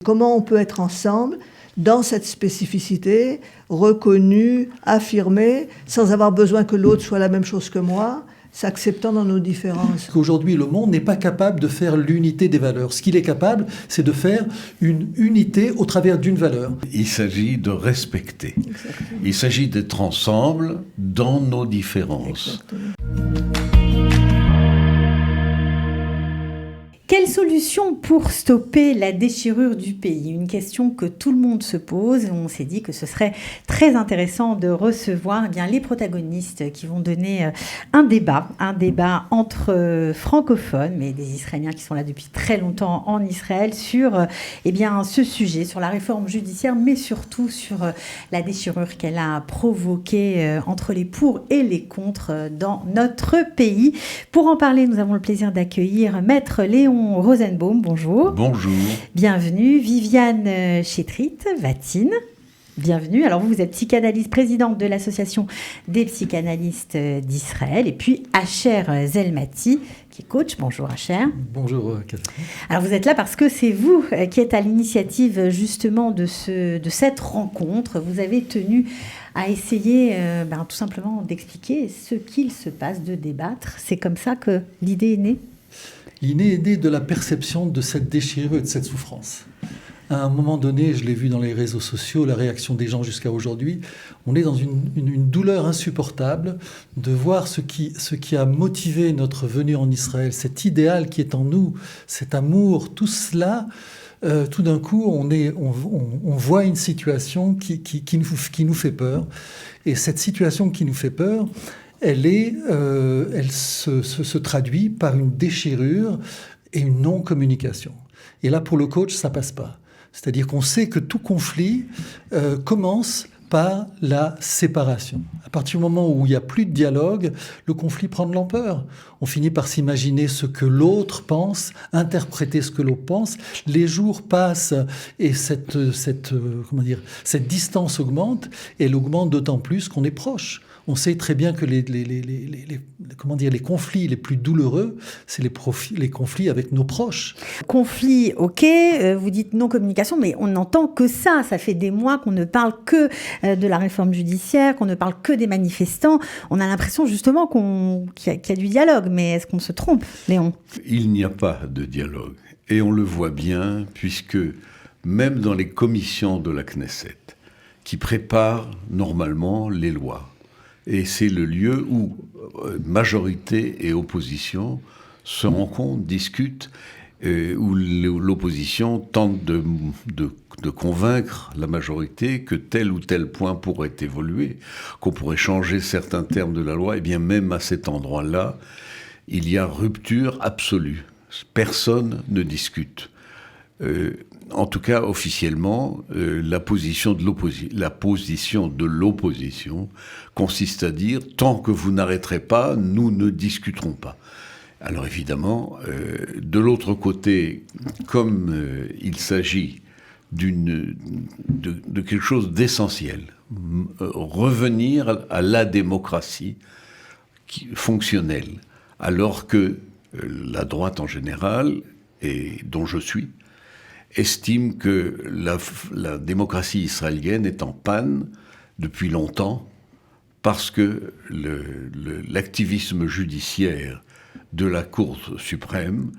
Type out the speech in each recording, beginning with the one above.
Comment on peut être ensemble dans cette spécificité, reconnue, affirmée, sans avoir besoin que l'autre soit la même chose que moi, s'acceptant dans nos différences. Aujourd'hui, le monde n'est pas capable de faire l'unité des valeurs. Ce qu'il est capable, c'est de faire une unité au travers d'une valeur. Il s'agit de respecter. Exactement. Il s'agit d'être ensemble dans nos différences. Exactement. Quelle solution pour stopper la déchirure du pays ? Une question que tout le monde se pose. On s'est dit que ce serait très intéressant de recevoir les protagonistes qui vont donner un débat entre francophones, mais des Israéliens qui sont là depuis très longtemps en Israël, sur ce sujet, sur la réforme judiciaire, mais surtout sur la déchirure qu'elle a provoquée entre les pour et les contre dans notre pays. Pour en parler, nous avons le plaisir d'accueillir Maître Léon Rosenbaum, bonjour. Bonjour. Bienvenue. Viviane Chetrit-Vatine, bienvenue. Alors vous êtes psychanalyste, présidente de l'Association des psychanalystes d'Israël. Et puis Asher Zelmati, qui est coach. Bonjour Asher. Bonjour Catherine. Alors vous êtes là parce que c'est vous qui êtes à l'initiative justement de cette rencontre. Vous avez tenu à essayer tout simplement d'expliquer ce qu'il se passe, de débattre. C'est comme ça que l'idée est née. L'idée est née de la perception de cette déchirure et de cette souffrance. À un moment donné, je l'ai vu dans les réseaux sociaux, la réaction des gens jusqu'à aujourd'hui, on est dans une douleur insupportable de voir ce qui a motivé notre venue en Israël, cet idéal qui est en nous, cet amour, tout cela. Tout d'un coup, on voit une situation qui nous fait peur. Et cette situation qui nous fait peur, elle se traduit par une déchirure et une non-communication. Et là, pour le coach, ça passe pas. C'est-à-dire qu'on sait que tout conflit commence par la séparation. À partir du moment où il n'y a plus de dialogue, le conflit prend de l'ampleur. On finit par s'imaginer ce que l'autre pense, interpréter ce que l'autre pense. Les jours passent et cette distance augmente, et elle augmente d'autant plus qu'on est proche. On sait très bien que les conflits les plus douloureux, c'est les conflits avec nos proches. Conflit, ok, vous dites non-communication, mais on n'entend que ça. Ça fait des mois qu'on ne parle que de la réforme judiciaire, qu'on ne parle que des manifestants. On a l'impression justement qu'il y a du dialogue, mais est-ce qu'on se trompe, Léon ? Il n'y a pas de dialogue. Et on le voit bien, puisque même dans les commissions de la Knesset, qui préparent normalement les lois, et c'est le lieu où majorité et opposition se rencontrent, discutent, où l'opposition tente de convaincre la majorité que tel ou tel point pourrait évoluer, qu'on pourrait changer certains termes de la loi. Et bien même à cet endroit-là, il y a rupture absolue. Personne ne discute. En tout cas, officiellement, la position de l'opposition consiste à dire « tant que vous n'arrêterez pas, nous ne discuterons pas ». Alors évidemment, de l'autre côté, comme il s'agit de quelque chose d'essentiel, revenir à la démocratie fonctionnelle, alors que la droite en général, et dont je suis, estime que la démocratie israélienne est en panne depuis longtemps parce que l'activisme judiciaire de la Cour suprême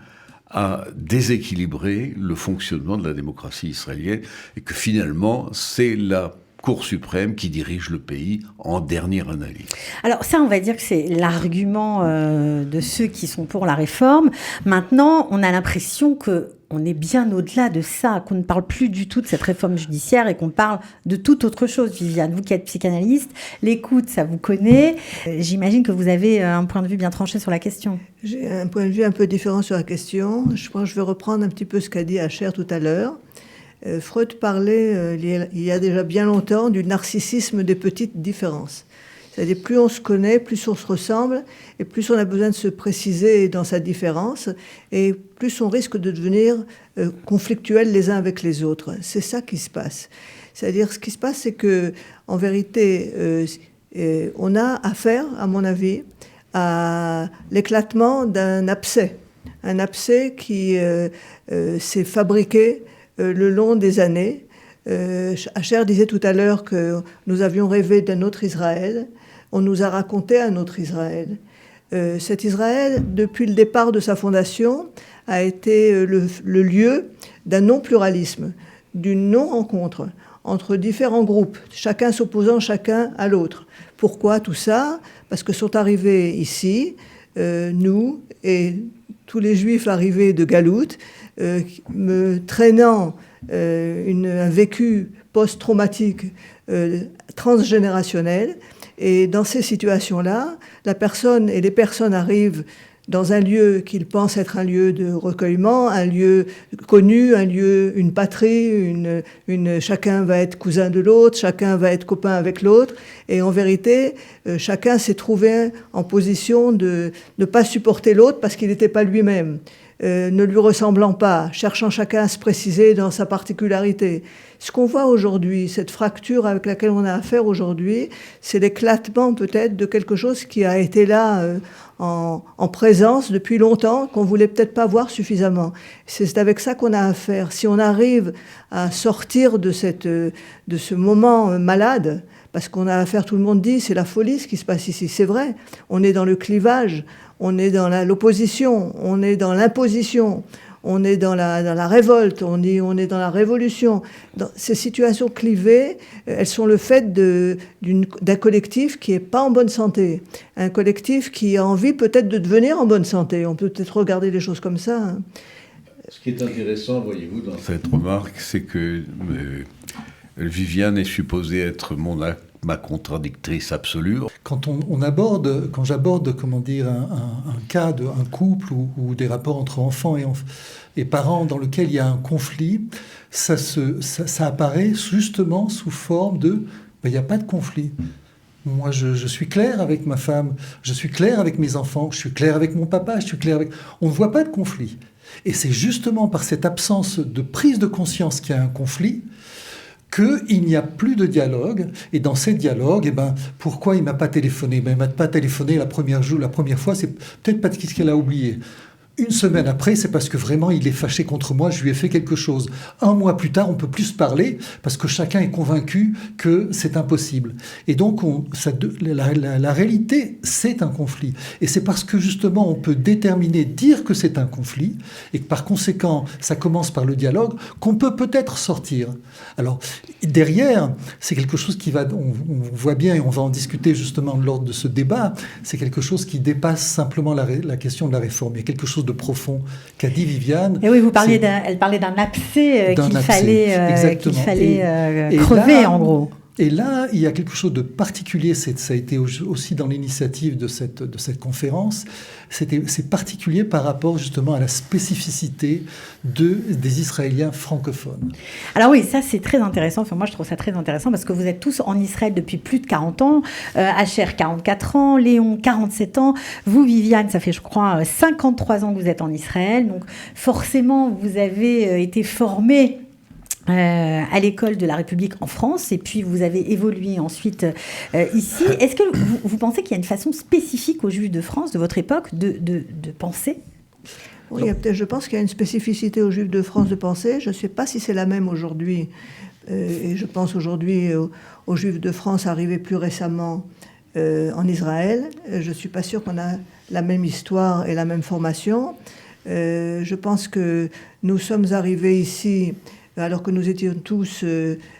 a déséquilibré le fonctionnement de la démocratie israélienne et que finalement c'est la Cour suprême qui dirige le pays en dernière analyse. Alors ça, on va dire que c'est l'argument de ceux qui sont pour la réforme. Maintenant, on a l'impression qu'on est bien au-delà de ça, qu'on ne parle plus du tout de cette réforme judiciaire et qu'on parle de toute autre chose. Viviane, vous qui êtes psychanalyste, l'écoute, ça vous connaît. J'imagine que vous avez un point de vue bien tranché sur la question. J'ai un point de vue un peu différent sur la question. Je pense que je vais reprendre un petit peu ce qu'a dit Asher tout à l'heure. Freud parlait, il y a déjà bien longtemps, du narcissisme des petites différences. C'est-à-dire, plus on se connaît, plus on se ressemble, et plus on a besoin de se préciser dans sa différence, et plus on risque de devenir conflictuels les uns avec les autres. C'est ça qui se passe. C'est-à-dire, ce qui se passe, c'est que, en vérité, on a affaire, à mon avis, à l'éclatement d'un abcès. Un abcès qui s'est fabriqué le long des années. Asher disait tout à l'heure que nous avions rêvé d'un autre Israël. On nous a raconté un autre Israël. Cet Israël, depuis le départ de sa fondation, a été le lieu d'un non-pluralisme, d'une non-rencontre entre différents groupes, chacun s'opposant chacun à l'autre. Pourquoi tout ça? Parce que sont arrivés ici, nous et tous les Juifs arrivés de Galoute, me traînant un vécu post-traumatique transgénérationnel. Et dans ces situations-là, les personnes arrivent dans un lieu qu'ils pensent être un lieu de recueillement, un lieu connu, une patrie, chacun va être cousin de l'autre, chacun va être copain avec l'autre. Et en vérité, chacun s'est trouvé en position de ne pas supporter l'autre parce qu'il n'était pas lui-même. Ne lui ressemblant pas, cherchant chacun à se préciser dans sa particularité. Ce qu'on voit aujourd'hui, cette fracture avec laquelle on a affaire aujourd'hui, c'est l'éclatement peut-être de quelque chose qui a été là en présence depuis longtemps, qu'on voulait peut-être pas voir suffisamment. C'est avec ça qu'on a affaire. Si on arrive à sortir de ce moment malade, parce qu'on a affaire, tout le monde dit, c'est la folie ce qui se passe ici. C'est vrai, on est dans le clivage, on est dans l'opposition, on est dans l'imposition, on est dans la révolte, on est dans la révolution. Ces situations clivées, elles sont le fait d'un collectif qui n'est pas en bonne santé. Un collectif qui a envie peut-être de devenir en bonne santé. On peut peut-être regarder les choses comme ça. Hein. Ce qui est intéressant, voyez-vous, dans cette remarque, c'est que Viviane est supposée être ma contradictrice absolue. Quand j'aborde, comment dire, un cas un couple ou des rapports entre enfants et parents dans lequel il y a un conflit, ça apparaît justement sous forme de il n'y a pas de conflit. Moi, je suis clair avec ma femme, je suis clair avec mes enfants, je suis clair avec mon papa, je suis clair avec... On ne voit pas de conflit. Et c'est justement par cette absence de prise de conscience qu'il y a un conflit qu'il n'y a plus de dialogue. Et dans ces dialogues, pourquoi il ne m'a pas téléphoné? Il ne m'a pas téléphoné la première fois, c'est peut-être parce qu'il a oublié. Une semaine après, c'est parce que vraiment il est fâché contre moi, je lui ai fait quelque chose. Un mois plus tard, on ne peut plus se parler parce que chacun est convaincu que c'est impossible. Et donc, la réalité, c'est un conflit. Et c'est parce que justement, on peut dire que c'est un conflit et que par conséquent, ça commence par le dialogue, qu'on peut peut-être sortir. Alors, derrière, c'est quelque chose qui va, on voit bien, et on va en discuter justement lors de ce débat, c'est quelque chose qui dépasse simplement la question de la réforme. Il y a quelque chose de profond qu'a dit Viviane. Et oui, elle parlait d'un abcès qu'il fallait crever, en gros. Et là, il y a quelque chose de particulier, ça a été aussi dans l'initiative de cette conférence, c'est particulier par rapport justement à la spécificité des Israéliens francophones. Alors oui, ça c'est très intéressant, moi je trouve ça très intéressant parce que vous êtes tous en Israël depuis plus de 40 ans, Asher 44 ans, Léon 47 ans, vous Viviane, ça fait je crois 53 ans que vous êtes en Israël, donc forcément vous avez été formés à l'école de la République en France, et puis vous avez évolué ensuite ici. Est-ce que vous pensez qu'il y a une façon spécifique aux Juifs de France, de votre époque, de penser? Oui, je pense qu'il y a une spécificité aux Juifs de France de penser. Je ne sais pas si c'est la même aujourd'hui. Et je pense aujourd'hui aux Juifs de France arrivés plus récemment en Israël. Je ne suis pas sûre qu'on a la même histoire et la même formation. Je pense que nous sommes arrivés ici alors que nous étions tous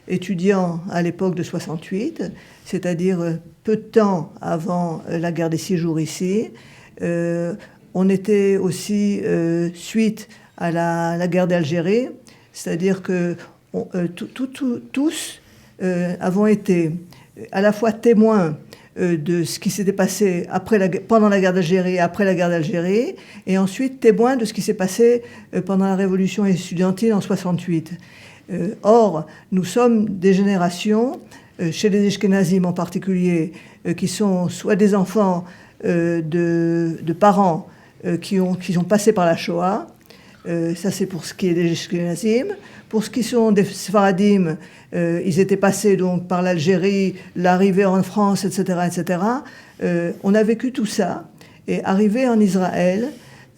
étudiants à l'époque de 68, c'est-à-dire peu de temps avant la guerre des 6 jours ici. On était aussi suite à la guerre d'Algérie, c'est-à-dire que tous avons été à la fois témoins de ce qui s'était passé pendant la guerre d'Algérie et après la guerre d'Algérie, et ensuite témoin de ce qui s'est passé pendant la révolution estudiantine en 68. Or, nous sommes des générations, chez les Ashkénazim en particulier, qui sont soit des enfants de parents qui ont passé par la Shoah, ça c'est pour ce qui est des Ashkénazim. Pour ce qui sont des Sfaradim, ils étaient passés donc par l'Algérie, l'arrivée en France, etc., etc. On a vécu tout ça, et arrivé en Israël,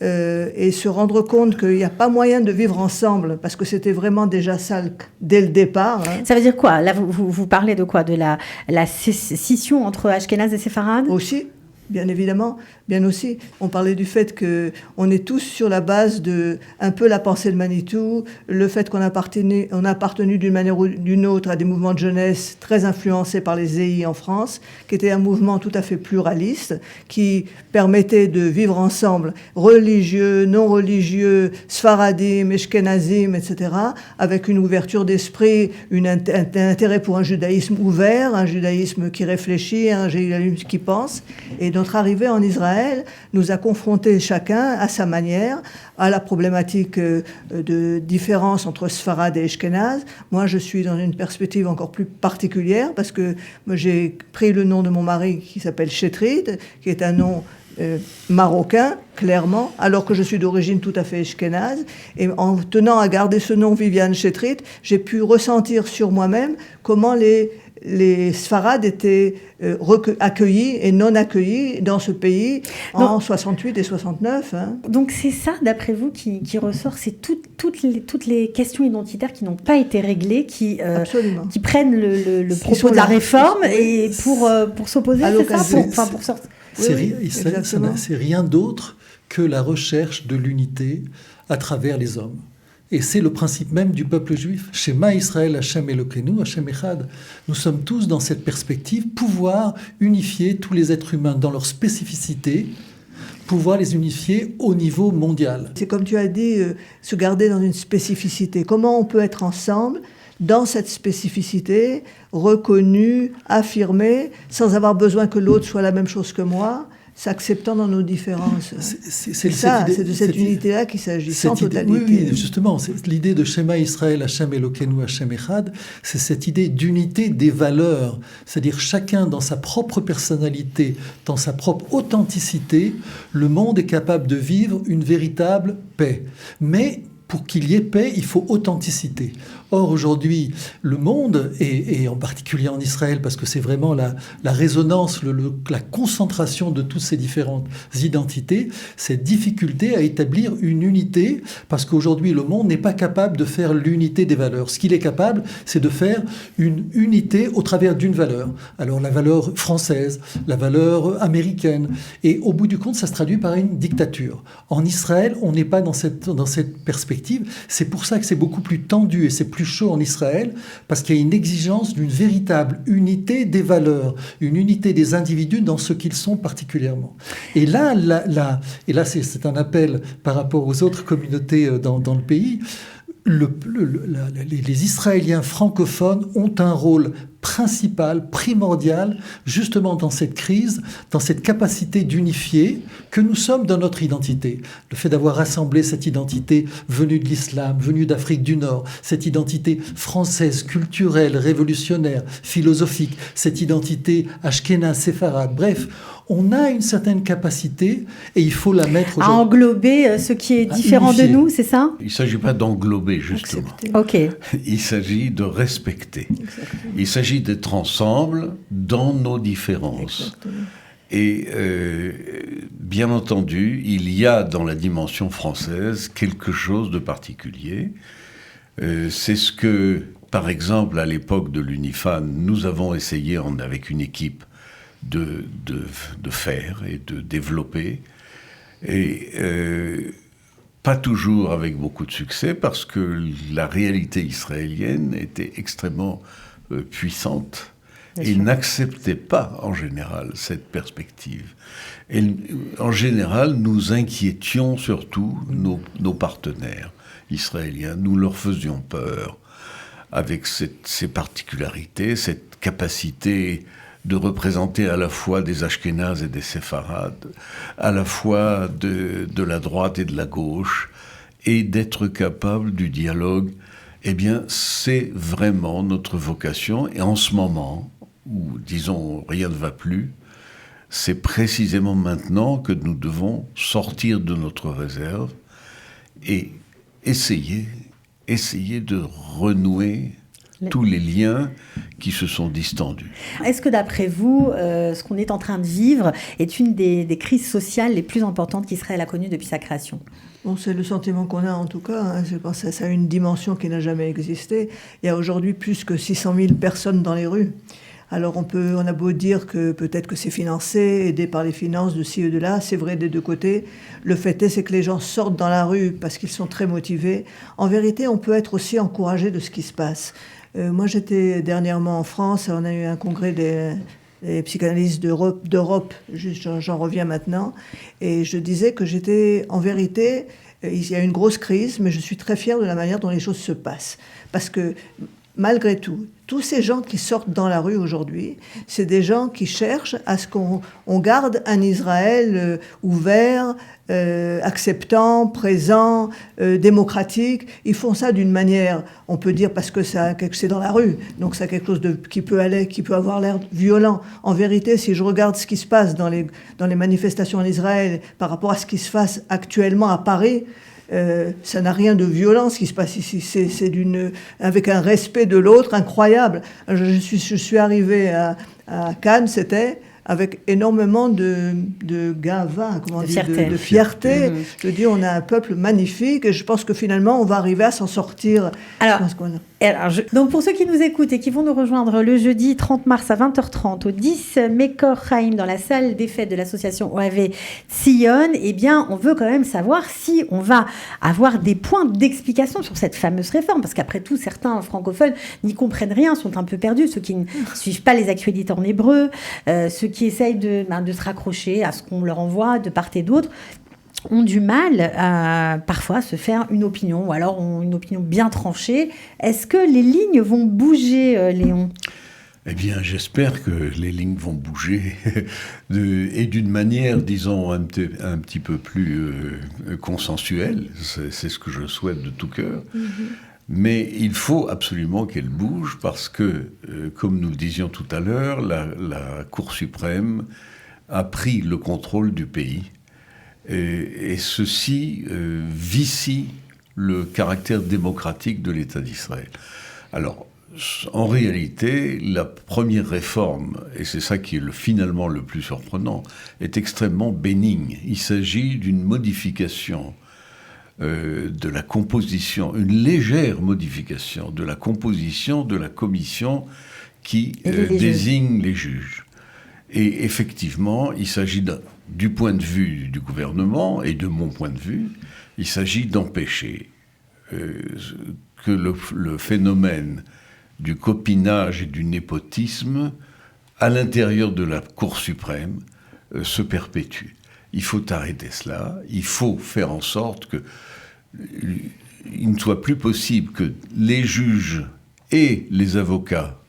et se rendre compte qu'il n'y a pas moyen de vivre ensemble, parce que c'était vraiment déjà ça dès le départ. Hein. Ça veut dire quoi? Là, vous parlez de quoi? De la scission entre Ashkénazes et séfarades? Aussi, bien évidemment, bien aussi. On parlait du fait qu'on est tous sur la base de un peu la pensée de Manitou, le fait qu'on a appartenu d'une manière ou d'une autre à des mouvements de jeunesse très influencés par les EI en France, qui était un mouvement tout à fait pluraliste, qui permettait de vivre ensemble, religieux, non religieux, sfaradim, eshkenazim, etc., avec une ouverture d'esprit, un intérêt pour un judaïsme ouvert, un judaïsme qui réfléchit, un judaïsme qui pense. Et notre arrivée en Israël nous a confrontés chacun à sa manière à la problématique de différence entre Sfarad et Ashkénaz. Moi, je suis dans une perspective encore plus particulière parce que moi, j'ai pris le nom de mon mari qui s'appelle Chetrid, qui est un nom marocain, clairement, alors que je suis d'origine tout à fait ashkénaze. Et en tenant à garder ce nom Viviane Chetrit, j'ai pu ressentir sur moi-même comment les Sfarades étaient accueillis et non accueillis dans ce pays en 68 et 69. Hein. Donc c'est ça, d'après vous, qui ressort, c'est toutes les questions identitaires qui n'ont pas été réglées, qui prennent le propos de la réforme et pour s'opposer, c'est ça, pour sortir. C'est rien d'autre que la recherche de l'unité à travers les hommes. Et c'est le principe même du peuple juif. Shema Israël, Hashem Elokeinu, Hashem Echad. Nous sommes tous dans cette perspective, pouvoir unifier tous les êtres humains dans leur spécificité, pouvoir les unifier au niveau mondial. C'est comme tu as dit, se garder dans une spécificité. Comment on peut être ensemble dans cette spécificité, reconnue, affirmée, sans avoir besoin que l'autre soit la même chose que moi, s'acceptant dans nos différences. C'est de cette unité-là qu'il s'agit, sans totalité. Oui, justement, c'est l'idée de Shema Israël, Hashem Elokeinu, Hashem Echad, c'est cette idée d'unité des valeurs, c'est-à-dire chacun dans sa propre personnalité, dans sa propre authenticité, le monde est capable de vivre une véritable paix. Mais pour qu'il y ait paix, il faut authenticité. Or, aujourd'hui, le monde, et en particulier en Israël, parce que c'est vraiment la résonance, la concentration de toutes ces différentes identités, cette difficulté à établir une unité, parce qu'aujourd'hui, le monde n'est pas capable de faire l'unité des valeurs. Ce qu'il est capable, c'est de faire une unité au travers d'une valeur. Alors, la valeur française, la valeur américaine. Et au bout du compte, ça se traduit par une dictature. En Israël, on n'est pas dans cette perspective. C'est pour ça que c'est beaucoup plus tendu et c'est plus chaud en Israël, parce qu'il y a une exigence d'une véritable unité des valeurs, une unité des individus dans ce qu'ils sont particulièrement. Et là c'est un appel par rapport aux autres communautés dans le pays. Les Israéliens francophones ont un rôle principal, primordial, justement dans cette crise, dans cette capacité d'unifier que nous sommes dans notre identité. Le fait d'avoir rassemblé cette identité venue de l'islam, venue d'Afrique du Nord, cette identité française, culturelle, révolutionnaire, philosophique, cette identité ashkénaze, séfarade, bref, on a une certaine capacité et il faut la mettre à englober ce qui est différent de nous, c'est ça? Il ne s'agit pas d'englober, justement. Ok. Il s'agit de respecter. Exactement. Il s'agit d'être ensemble dans nos différences. Exactement. Et bien entendu, il y a dans la dimension française quelque chose de particulier. C'est ce que, par exemple, à l'époque de l'UNIFAN, nous avons essayé avec une équipe de faire et de développer, et pas toujours avec beaucoup de succès, parce que la réalité israélienne était extrêmement puissante et n'acceptait pas en général cette perspective. Et en général, nous inquiétions surtout nos partenaires israéliens, nous leur faisions peur avec ces particularités, cette capacité de représenter à la fois des Ashkénazes et des Séfarades, à la fois de la droite et de la gauche, et d'être capable du dialogue. Eh bien, c'est vraiment notre vocation. Et en ce moment, où, disons, rien ne va plus, c'est précisément maintenant que nous devons sortir de notre réserve et essayer de renouer tous les liens qui se sont distendus. Est-ce que d'après vous, ce qu'on est en train de vivre est une des crises sociales les plus importantes qu'Israël a connues depuis sa création ? Bon, c'est le sentiment qu'on a en tout cas. Hein. Je pense que ça a une dimension qui n'a jamais existé. Il y a aujourd'hui plus que 600 000 personnes dans les rues. Alors on a beau dire que peut-être que c'est financé, aidé par les finances de ci et de là, c'est vrai des deux côtés. Le fait est, c'est que les gens sortent dans la rue parce qu'ils sont très motivés. En vérité, on peut être aussi encouragé de ce qui se passe. Moi, j'étais dernièrement en France, on a eu un congrès des psychanalystes d'Europe, j'en reviens maintenant, et je disais que j'étais, en vérité, il y a une grosse crise, mais je suis très fière de la manière dont les choses se passent. Parce que, malgré tout, tous ces gens qui sortent dans la rue aujourd'hui, c'est des gens qui cherchent à ce qu'on garde un Israël ouvert, acceptant, présent, démocratique. Ils font ça d'une manière, on peut dire parce que c'est dans la rue, donc c'est quelque chose qui peut avoir l'air violent. En vérité, si je regarde ce qui se passe dans les manifestations en Israël par rapport à ce qui se passe actuellement à Paris, ça n'a rien de violent ce qui se passe ici. C'est avec un respect de l'autre incroyable. Je suis arrivé à Cannes, c'était avec énormément de gava, de fierté. Je dis, on a un peuple magnifique et je pense que finalement, on va arriver à s'en sortir. Donc, pour ceux qui nous écoutent et qui vont nous rejoindre le jeudi 30 mars à 20h30 au 10 Mekor Chaim dans la salle des fêtes de l'association OAV Sion, eh bien, on veut quand même savoir si on va avoir des points d'explication sur cette fameuse réforme. Parce qu'après tout, certains francophones n'y comprennent rien, sont un peu perdus. Ceux qui ne suivent pas les actualités en hébreu, ceux qui essayent de se raccrocher à ce qu'on leur envoie de part et d'autre, ont du mal à parfois se faire une opinion, ou alors ont une opinion bien tranchée. Est-ce que les lignes vont bouger, Léon ? Eh bien, j'espère que les lignes vont bouger et d'une manière, disons, un petit peu plus consensuelle. C'est ce que je souhaite de tout cœur. Mais il faut absolument qu'elle bouge parce que, comme nous le disions tout à l'heure, la Cour suprême a pris le contrôle du pays. Et ceci vicie le caractère démocratique de l'État d'Israël. Alors, en réalité, la première réforme, et c'est ça qui est finalement le plus surprenant, est extrêmement bénigne. Il s'agit d'une modification de la composition, une légère modification de la composition de la commission qui désigne les juges. Et effectivement, il s'agit du point de vue du gouvernement et de mon point de vue, il s'agit d'empêcher que le phénomène du copinage et du népotisme à l'intérieur de la Cour suprême se perpétue. Il faut arrêter cela, il faut faire en sorte qu'il ne soit plus possible que les juges et les avocats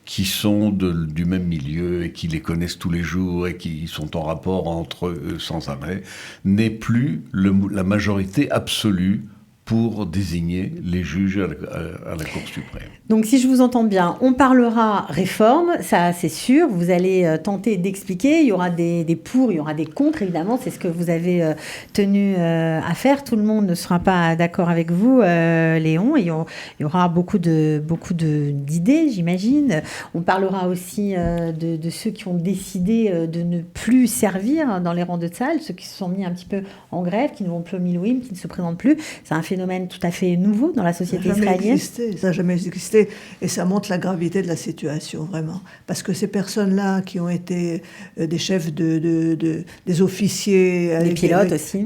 qui sont du même milieu et qui les connaissent tous les jours et qui sont en rapport entre eux sans arrêt, n'aient plus la majorité absolue pour désigner les juges à la Cour suprême. Donc, si je vous entends bien, on parlera réforme, ça c'est sûr. Vous allez tenter d'expliquer. Il y aura des pour, il y aura des contre, évidemment. C'est ce que vous avez tenu à faire. Tout le monde ne sera pas d'accord avec vous, Léon. Il y aura beaucoup d'idées, j'imagine. On parlera aussi de ceux qui ont décidé de ne plus servir dans les rangs de Tsahal, ceux qui se sont mis un petit peu en grève, qui ne vont plus au Milouim, qui ne se présentent plus. C'est un phénomène tout à fait nouveau dans la société israélienne. Ça n'a jamais existé. Et ça montre la gravité de la situation, vraiment. Parce que ces personnes-là qui ont été des chefs des officiers... Des pilotes aussi.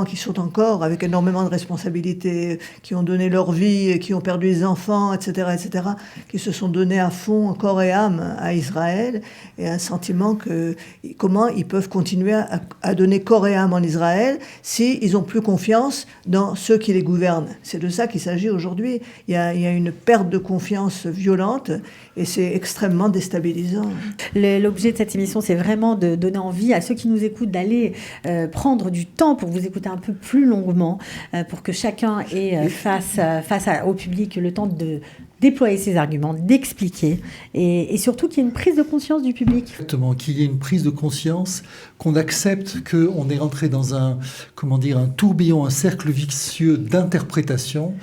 Qui sont encore avec énormément de responsabilités, qui ont donné leur vie, qui ont perdu des enfants, etc., qui se sont donnés à fond, corps et âme, à Israël, et un sentiment que... Comment ils peuvent continuer à donner corps et âme en Israël s'ils n'ont plus confiance dans ceux qui les gouvernent. C'est de ça qu'il s'agit aujourd'hui. Il y a une perte de confiance violente et c'est extrêmement déstabilisant. L'objet de cette émission, c'est vraiment de donner envie à ceux qui nous écoutent d'aller prendre du temps pour vous écouter un peu plus longuement, pour que chacun ait face au public le temps de déployer ses arguments, d'expliquer et surtout qu'il y ait une prise de conscience du public. Exactement, qu'il y ait une prise de conscience, qu'on accepte qu'on est rentré dans un tourbillon, un cercle vicieux d'interprétation.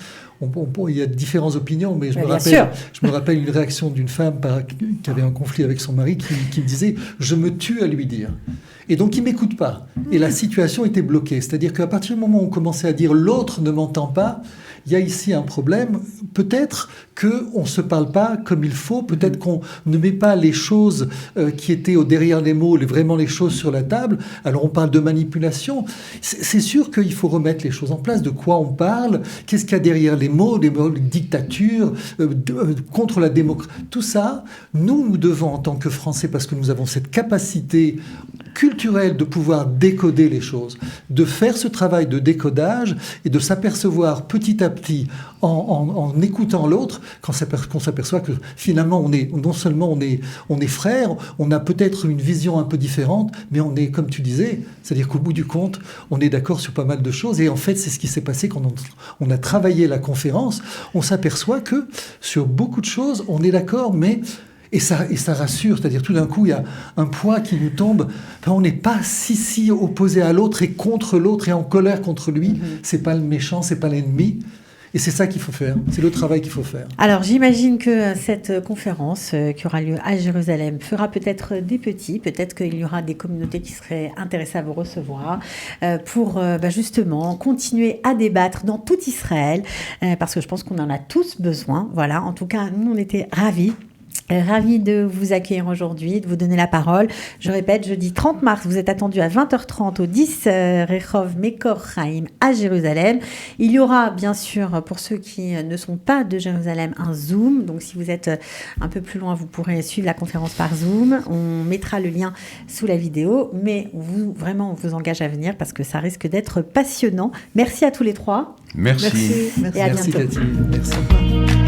il y a différentes opinions, mais je me rappelle une réaction d'une femme qui avait un conflit avec son mari qui me disait « je me tue à lui dire ». Et donc, il ne m'écoute pas. Et la situation était bloquée. C'est-à-dire qu'à partir du moment où on commençait à dire « l'autre ne m'entend pas », il y a ici un problème. Peut-être qu'on ne se parle pas comme il faut. Peut-être qu'on ne met pas les choses qui étaient derrière les mots, vraiment les choses sur la table. Alors, on parle de manipulation. C'est sûr qu'il faut remettre les choses en place. De quoi on parle? Qu'est-ce qu'il y a derrière les mots? Les mots de dictature, contre la démocratie. Tout ça, nous devons, en tant que Français, parce que nous avons cette capacité culturelle de pouvoir décoder les choses, de faire ce travail de décodage et de s'apercevoir petit à petit, en écoutant l'autre, qu'on s'aperçoit que finalement, non seulement on est frères, on a peut-être une vision un peu différente, mais on est, comme tu disais, c'est-à-dire qu'au bout du compte, on est d'accord sur pas mal de choses. Et en fait, c'est ce qui s'est passé quand on a travaillé la conférence. On s'aperçoit que sur beaucoup de choses, on est d'accord, mais... Et ça rassure, c'est-à-dire tout d'un coup, il y a un poids qui nous tombe. Enfin, on n'est pas si opposé à l'autre et contre l'autre et en colère contre lui. C'est pas le méchant, c'est pas l'ennemi. Et c'est ça qu'il faut faire, c'est le travail qu'il faut faire. Alors j'imagine que cette conférence qui aura lieu à Jérusalem fera peut-être des petits, peut-être qu'il y aura des communautés qui seraient intéressées à vous recevoir pour justement continuer à débattre dans tout Israël, parce que je pense qu'on en a tous besoin. Voilà, en tout cas, nous on était ravis. Ravi de vous accueillir aujourd'hui, de vous donner la parole. Je répète, jeudi 30 mars, vous êtes attendus à 20h30 au 10 Rehov Mekor Chaim à Jérusalem. Il y aura bien sûr, pour ceux qui ne sont pas de Jérusalem, un Zoom. Donc si vous êtes un peu plus loin, vous pourrez suivre la conférence par Zoom. On mettra le lien sous la vidéo, mais on vous engage à venir parce que ça risque d'être passionnant. Merci à tous les trois. Merci. Et à bientôt. Cathy. Merci.